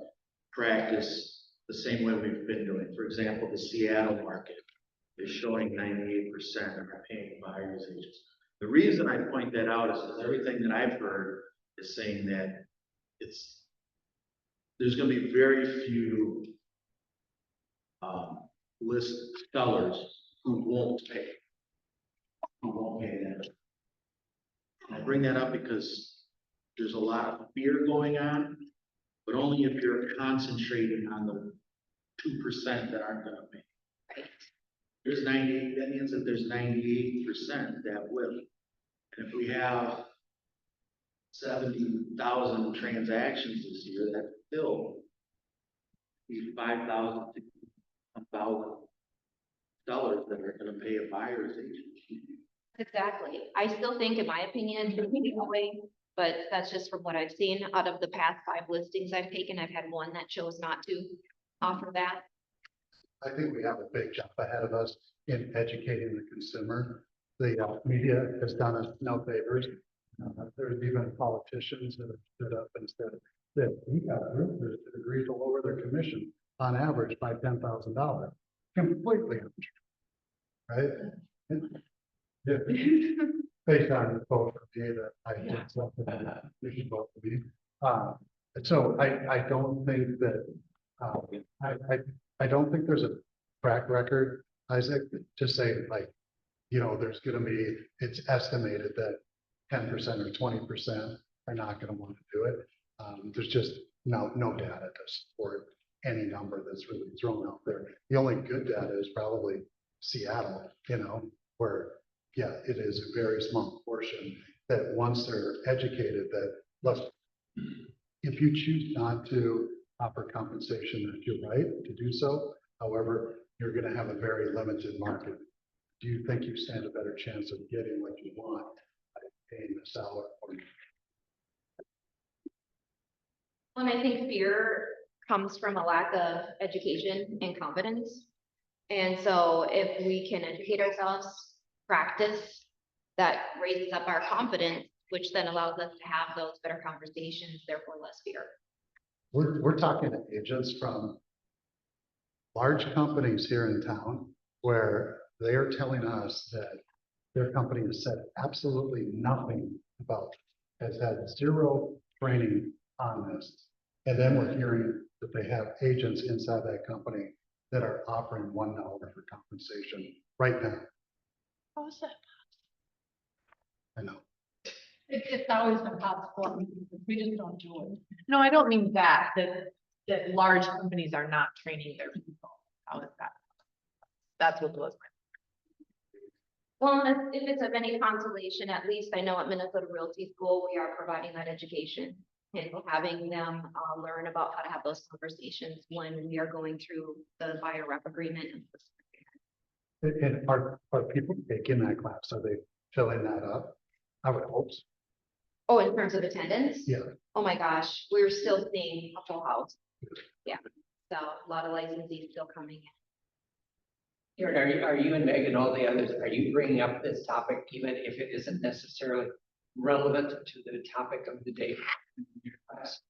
practice the same way we've been doing? For example, the Seattle market is showing 98% are paying buyer's agents. The reason I point that out is because everything that I've heard is saying that there's gonna be very few list sellers who won't pay that. I bring that up because there's a lot of fear going on, but only if you're concentrating on the 2% that aren't gonna pay. There's 98, that means that there's 98% that will. And if we have 70,000 transactions this year, that's still 5,000 to 1,000 sellers that are gonna pay a buyer's agent. Exactly. I still think, in my opinion, it's going, but that's just from what I've seen. Out of the past 5 listings I've taken, I've had one that chose not to offer that. I think we have a big job ahead of us in educating the consumer. The media has done us no favors. There's even politicians that have stood up and said that we got realtors that agreed to lower their commission on average by $10,000. Completely untrue, right? Yeah. Based on both of you that I did something that you should both of you. So I don't think that, I don't think there's a track record, Isaac, to say like, you know, there's gonna be, it's estimated that 10% or 20% are not gonna want to do it. There's just no data to support any number that's really thrown out there. The only good data is probably Seattle, you know, where, yeah, it is a very small portion that once they're educated that, look, if you choose not to offer compensation, that you're right to do so. However, you're gonna have a very limited market. Do you think you stand a better chance of getting what you want by paying the seller? Well, and I think fear comes from a lack of education and confidence. And so if we can educate ourselves, practice, that raises up our confidence, which then allows us to have those better conversations, therefore less fear. We're talking to agents from large companies here in town where they are telling us that their company has said absolutely nothing about, has had zero training on this. And then we're hearing that they have agents inside that company that are offering $1 for compensation right now. How is that? I know. It's always been possible, we just don't do it. No, I don't mean that large companies are not training their people. How is that? That's what blows my Well, if it's of any consolation, at least I know at Minnesota Realty School, we are providing that education and having them learn about how to have those conversations when we are going through the buyer rep agreement. And are people taking that class? Are they filling that up? I would hope so. Oh, in terms of attendance? Yeah. Oh my gosh, we're still seeing a full house. Yeah, so a lot of licensees still coming in. Are you and Meg and all the others, are you bringing up this topic even if it isn't necessarily relevant to the topic of the day in your class?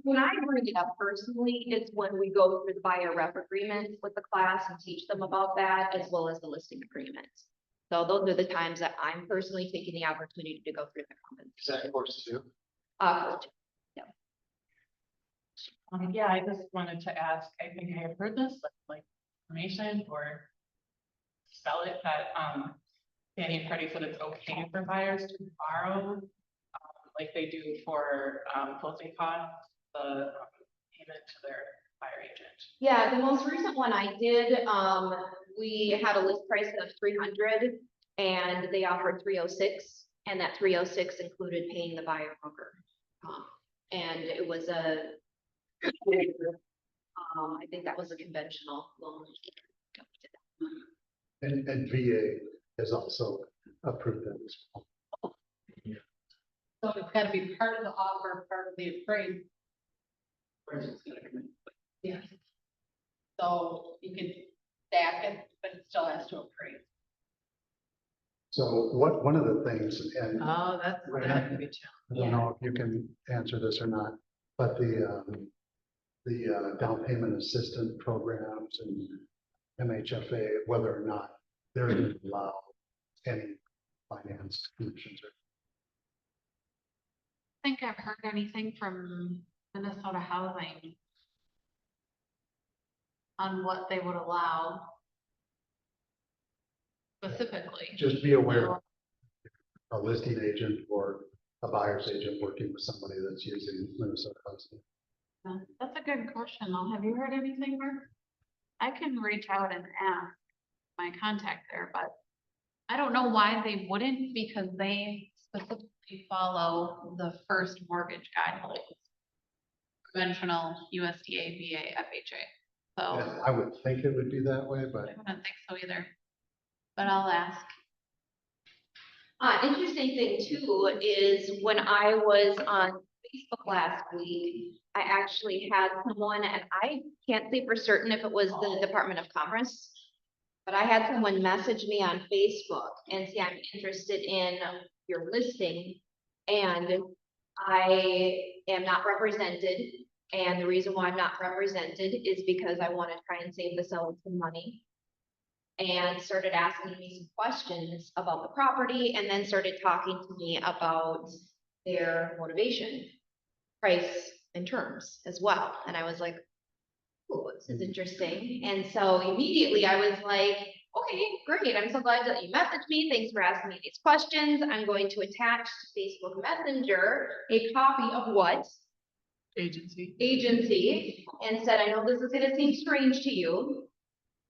When I bring it up personally, it's when we go through the buyer rep agreement with the class and teach them about that, as well as the listing agreements. So those are the times that I'm personally taking the opportunity to go through the comments. Is that course too? Yeah. Yeah, I just wanted to ask, I think I have heard this, like information or spell it, that Fannie and Freddie said it's okay for buyers to borrow like they do for, closing costs, the payment to their fire agent. Yeah, the most recent one I did, we had a list price of 300 and they offered 306. And that 306 included paying the buyer broker. And it was I think that was a conventional loan. And VA has also approved that as well. So it's gotta be part of the offer, part of the appraisal. Yeah. So you can stack it, but it still has to appraise. So one of the things, and Oh, that could be I don't know if you can answer this or not, but the down payment assistant programs and MHFA, whether or not they're going to allow any finance solutions. I think I've heard anything from Minnesota Housing on what they would allow specifically. Just be aware, a listing agent or a buyer's agent working with somebody that's using Minnesota Housing. That's a good question, though. Have you heard anything, Mark? I can reach out and ask my contact there, but I don't know why they wouldn't, because they specifically follow the first mortgage guidelines. Conventional USDA, VA, FHA. So And I would think it would be that way, but I don't think so either, but I'll ask. Interesting thing too is when I was on Facebook last week, I actually had someone, and I can't say for certain if it was the Department of Commerce, but I had someone message me on Facebook and say, I'm interested in your listing, and I am not represented. And the reason why I'm not represented is because I want to try and save the seller some money. And started asking me some questions about the property, and then started talking to me about their motivation, price, and terms as well. And I was like, oh, this is interesting. And so immediately I was like, okay, great. I'm so glad that you messaged me. Thanks for asking me these questions. I'm going to attach to Facebook Messenger a copy of what? Agency. And said, I know this is gonna seem strange to you,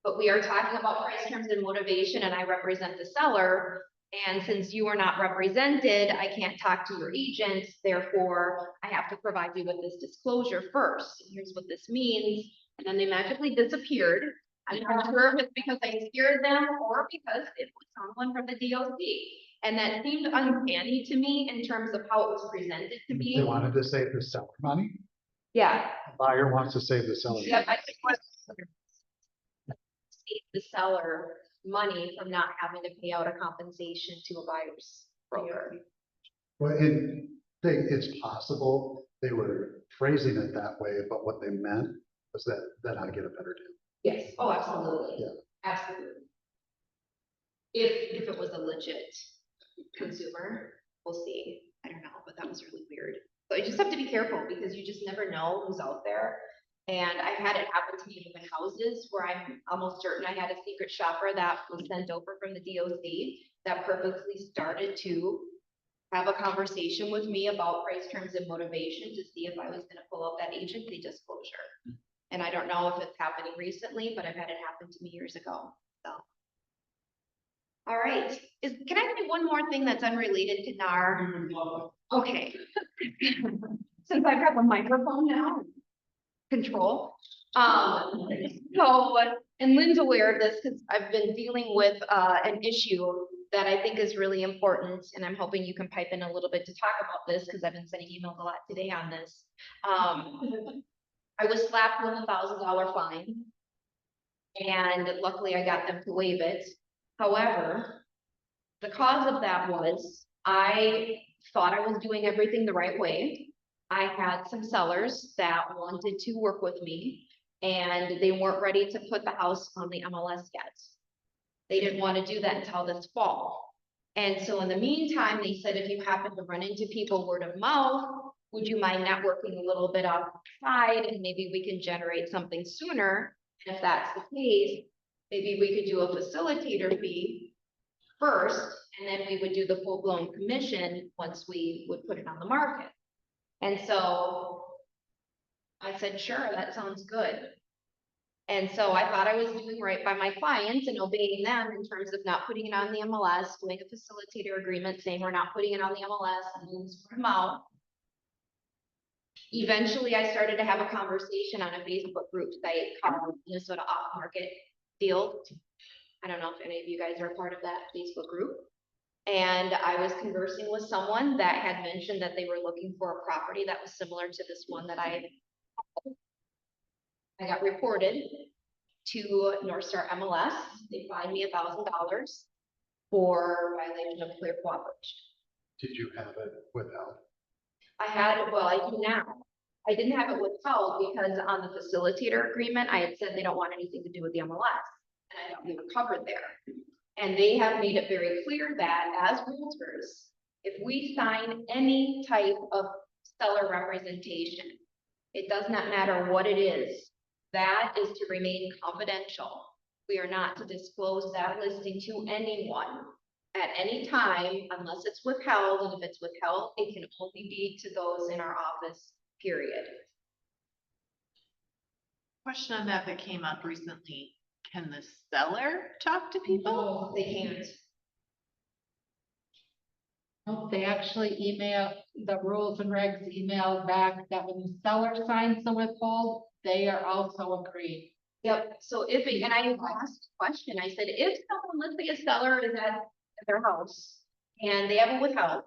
but we are talking about price, terms, and motivation, and I represent the seller. And since you are not represented, I can't talk to your agent. Therefore, I have to provide you with this disclosure first. Here's what this means. And then they magically disappeared. I'm not sure if it's because I scared them or because it was someone from the DOC. And that seemed uncanny to me in terms of how it was presented to me. they wanted to save the seller money. Yeah. Buyer wants to save the seller. Yeah, I think what save the seller money from not having to pay out a compensation to a buyer's broker. Well, it's possible they were phrasing it that way, but what they meant was that I get a better deal. Yes, oh, absolutely. Yeah. Absolutely. If it was a legit consumer, we'll see. I don't know, but that was really weird. So you just have to be careful because you just never know who's out there. And I've had it happen to me in open houses where I'm almost certain I had a secret shopper that was sent over from the DOC that purposely started to have a conversation with me about price, terms, and motivation to see if I was gonna pull out that agency disclosure. And I don't know if it's happening recently, but I've had it happen to me years ago, so. All right, can I say one more thing that's unrelated to NAR? Okay. Since I've got the microphone now, control. So, and Lynn's aware of this because I've been dealing with an issue that I think is really important, and I'm hoping you can pipe in a little bit to talk about this because I've been sending emails a lot today on this. I was slapped with a $1,000 fine, and luckily I got them to waive it. However, the cause of that was I thought I was doing everything the right way. I had some sellers that wanted to work with me, and they weren't ready to put the house on the MLS yet. They didn't want to do that until this fall. And so in the meantime, they said, if you happen to run into people word of mouth, would you mind networking a little bit outside and maybe we can generate something sooner? And if that's the case, maybe we could do a facilitator fee first, and then we would do the full-blown commission once we would put it on the market. And so I said, sure, that sounds good. And so I thought I was doing right by my clients and obeying them in terms of not putting it on the MLS, doing a facilitator agreement saying we're not putting it on the MLS and then sort them out. Eventually, I started to have a conversation on a Facebook group site called Minnesota Off Market Deal. I don't know if any of you guys are a part of that Facebook group. And I was conversing with someone that had mentioned that they were looking for a property that was similar to this one that I got reported to North Star MLS. They fined me $1,000 for violation of clear cooperation. Did you have it withheld? I had, well, I do now. I didn't have it withheld because on the facilitator agreement, I had said they don't want anything to do with the MLS. And I thought we were covered there. And they have made it very clear that as realtors, if we sign any type of seller representation, it does not matter what it is, that is to remain confidential. We are not to disclose that listing to anyone at any time unless it's withheld, and if it's withheld, it can only be to those in our office, period. Question on that came up recently. Can the seller talk to people? No, they can't. No, they actually email, the rules and regs email back that when the seller signs the withhold, they are also agreed. Yep, so if, and I asked a question, I said, if someone, let's say a seller is at their house and they have a withheld,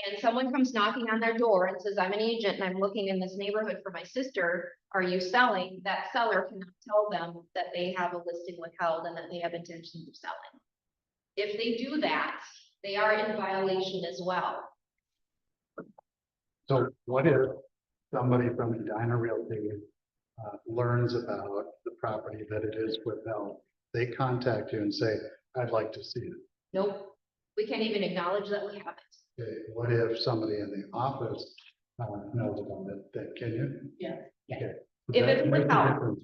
and someone comes knocking on their door and says, I'm an agent and I'm looking in this neighborhood for my sister, are you selling? That seller cannot tell them that they have a listing withheld and that they have intentions of selling. If they do that, they are in violation as well. So what if somebody from Edina Realty learns about the property that it is withheld? They contact you and say, I'd like to see it. Nope, we can't even acknowledge that we have it. Okay, what if somebody in the office knows about it, then can you? Yeah. Okay. If That it's makes a withheld. difference.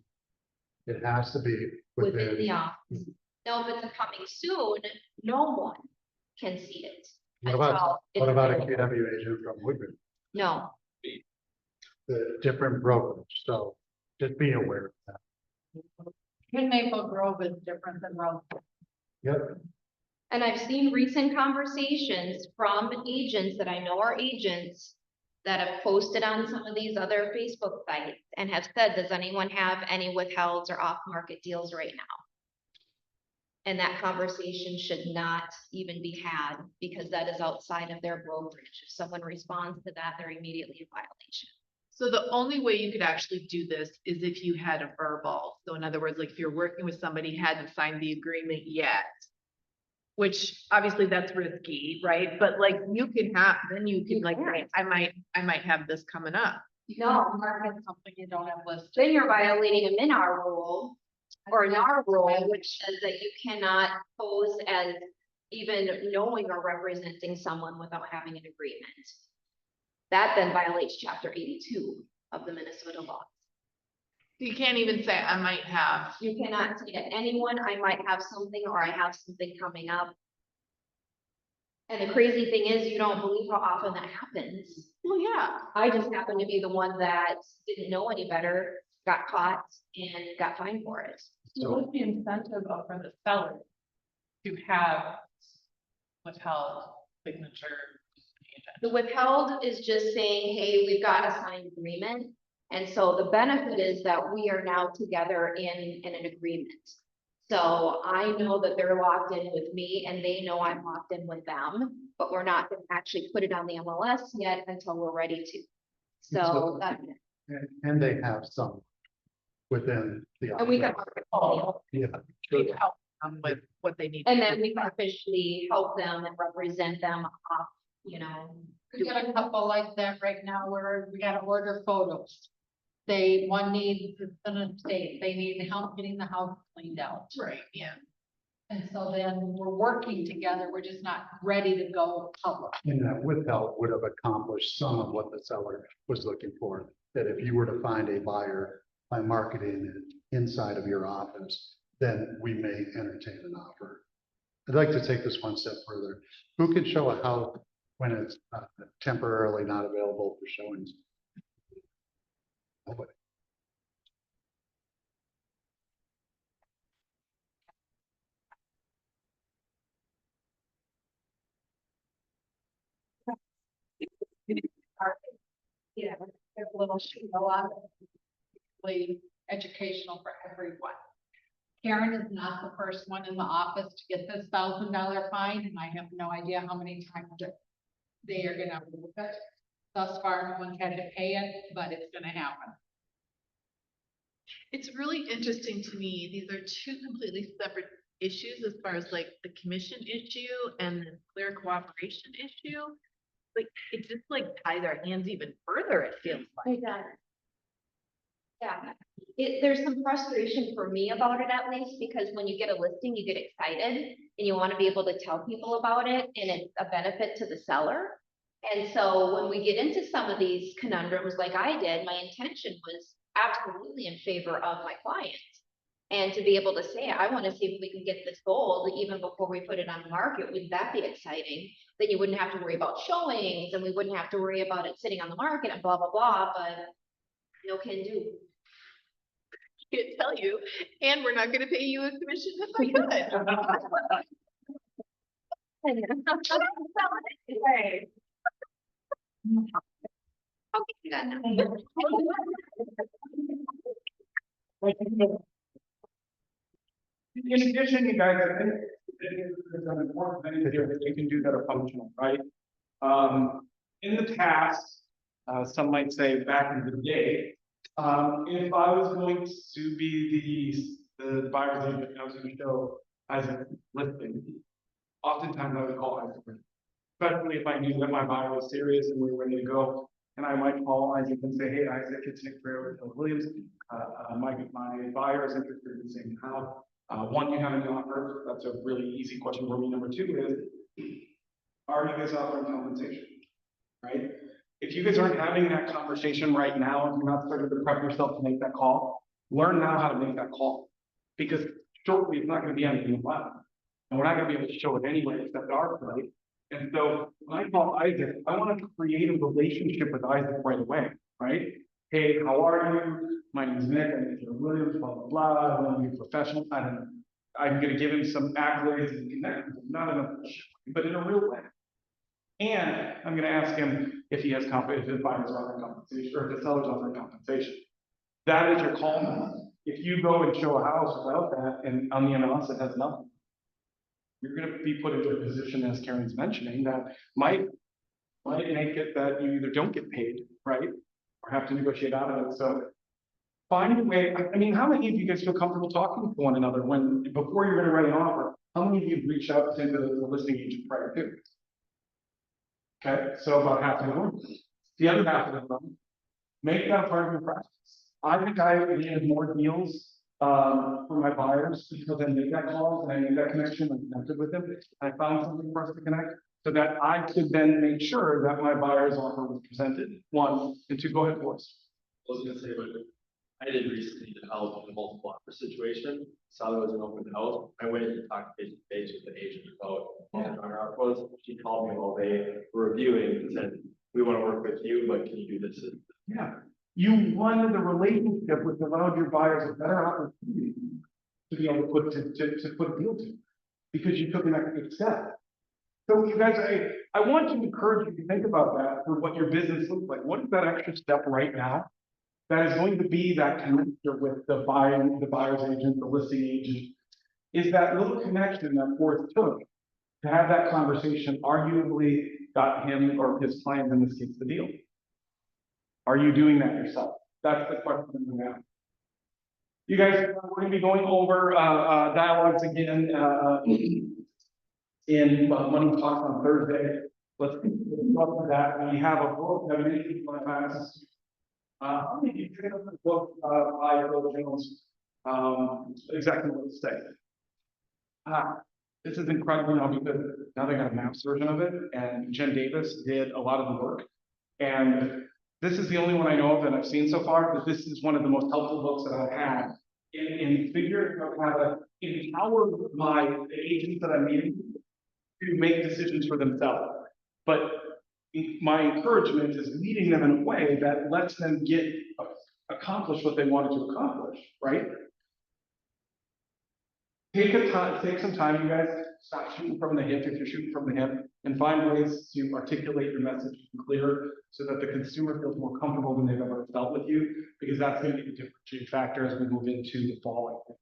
It has to be Within the within, office. Now, if it's a coming soon, no one can see it. what until about, it's what about a available. KW agent from Woodbridge, No, the different brokerage, so just be aware of that. Green Maple Grove is different than Rose. Yep, and I've seen recent conversations from agents that I know are agents that have posted on some of these other Facebook sites and have said, does anyone have any withhelds or off-market deals right now? And that conversation should not even be had because that is outside of their brokerage. If someone responds to that, they're immediately in violation. So the only way you could actually do this is if you had a verbal. So in other words, like if you're working with somebody, hadn't signed the agreement yet. Which obviously that's risky, right? But like you could have, then you could like, say, I might have this coming up. No. Market something you don't have listed. Then you're violating a MNR rule or an R rule, which says that you cannot pose as even knowing or representing someone without having an agreement. That then violates chapter 82 of the Minnesota law. You can't even say, I might have. You cannot say to anyone, I might have something or I have something coming up. And the crazy thing is, you don't believe how often that happens. Well, yeah. I just happened to be the one that didn't know any better, got caught and got fined for it. So what's the incentive for the seller to have withheld signature? The withheld is just saying, hey, we've got a signed agreement. And so the benefit is that we are now together in an agreement. So I know that they're locked in with me and they know I'm locked in with them, but we're not gonna actually put it on the MLS yet until we're ready to. So that, and they have some within the. and we can. Yeah. We can help them with what they need. And then we can officially help them and represent them off, you know. We got a couple like that right now where we gotta order photos. One needs an estate, they need help getting the house cleaned out. Right, yeah. And so then we're working together, we're just not ready to go public. And that withheld would have accomplished some of what the seller was looking for. That if you were to find a buyer by marketing it inside of your office, then we may entertain an offer. I'd like to take this one step further. Who can show a house when it's temporarily not available for showings? Nobody. Yeah, there's a little sheet, a lot of really educational for everyone. Karen is not the first one in the office to get this $1,000 fine, and I have no idea how many times they are gonna move it. Thus far, no one had to pay it, but it's gonna happen. It's really interesting to me. These are two completely separate issues as far as like the commission issue and the clear cooperation issue. Like, it just like ties our hands even further, it feels like. Yeah, there's some frustration for me about it at least, because when you get a listing, you get excited and you want to be able to tell people about it and it's a benefit to the seller. And so when we get into some of these conundrums like I did, my intention was absolutely in favor of my clients. And to be able to say, I want to see if we can get this sold even before we put it on the market, wouldn't that be exciting? Then you wouldn't have to worry about showings and we wouldn't have to worry about it sitting on the market and blah, blah, blah, but no can do. Can't tell you, and we're not gonna pay you a commission if I could. Right. Okay, you got it. In addition, you guys, I think there's an important thing here that you can do that are functional, right? In the past, some might say back in the day, if I was going to be the buyer's agent, I was going to show Isaac listing, oftentimes I would call Isaac, especially if I knew that my buyer was serious and we were ready to go. And I might call Isaac and say, hey, Isaac, it's Nick Ferrer with Williams. My buyer is interested in seeing how. One, you have any offer? That's a really easy question for me. Number two is, are you guys offering compensation? Right? If you guys aren't having that conversation right now, if you're not starting to prep yourself to make that call, learn now how to make that call. Because shortly, it's not going to be anything left. And we're not going to be able to show it anyway, except our plate. And so when I call Isaac, I want to create a relationship with Isaac right away, right? Hey, how are you? My name is Nick, I'm Nick Williams, blah, blah, blah. I want to be professional. I'm going to give him some accolades and connect with him, not in a, but in a real way. And I'm going to ask him if he has confidence, if his buyers are offering compensation, or if the seller's offering compensation. That is your call now. If you go and show a house without that, and on the MLS it has nothing, you're going to be put into a position, as Karen's mentioning, that might make it that you either don't get paid, right? Or have to negotiate out of it. So find a way. I mean, how many of you guys feel comfortable talking to one another when, before you're going to write an offer, how many of you reach out to the listing agent prior to? Okay, so about half of the room. The other half of the room, make that part of your practice. I think I landed more deals for my buyers because I made that call and I made that connection and connected with them. I found something for us to connect so that I could then make sure that my buyer's offer was presented. One, and two, go ahead, boys. I was gonna say, but I did recently help in a multiple offer situation, saw there was an open house. I went and talked face to face with the agent about what our offer was. She called me while they were reviewing and said, we want to work with you, but can you do this? Yeah, you wanted the relationship which allowed your buyers a better opportunity to be able to put a deal to, because you took an extra step. So you guys, I want to encourage you to think about that for what your business looks like. What is that extra step right now that is going to be that connector with the buyer's agent, the listing agent? Is that little connection that fourth took to have that conversation arguably got him or his client, in this case, the deal? Are you doing that yourself? That's the question I'm gonna ask. You guys, we're gonna be going over dialogues again in Money Talks on Thursday. Let's talk about that. We have a book that many people have asked. How many of you picked up the book by Bill Jones? Exactly what to say. This is incredible now because now they got a maps version of it, and Jen Davis did a lot of the work. And this is the only one I know of that I've seen so far, but this is one of the most helpful books that I've had in figuring out how to empower the agents that I'm meeting to make decisions for themselves. But my encouragement is leading them in a way that lets them accomplish what they wanted to accomplish, right? Take some time, you guys, stop shooting from the hip if you're shooting from the hip, and find ways to articulate your message clearer so that the consumer feels more comfortable than they've ever felt with you, because that's going to be the differentiating factor as we move into the fall.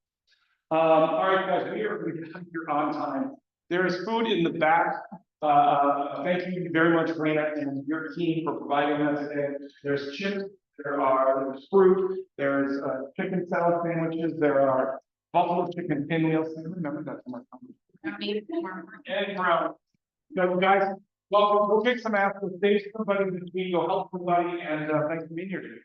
All right, guys, we're here on time. There is food in the back. Thank you very much, Raina, and your team for providing that today. There's chips, there's fruit, there's chicken salad sandwiches, there are buffalo chicken pinwheels. I remember that from my comment. And brown. So guys, welcome. Go kick some ass. Go save somebody this week. Go help somebody. And thanks for being here today.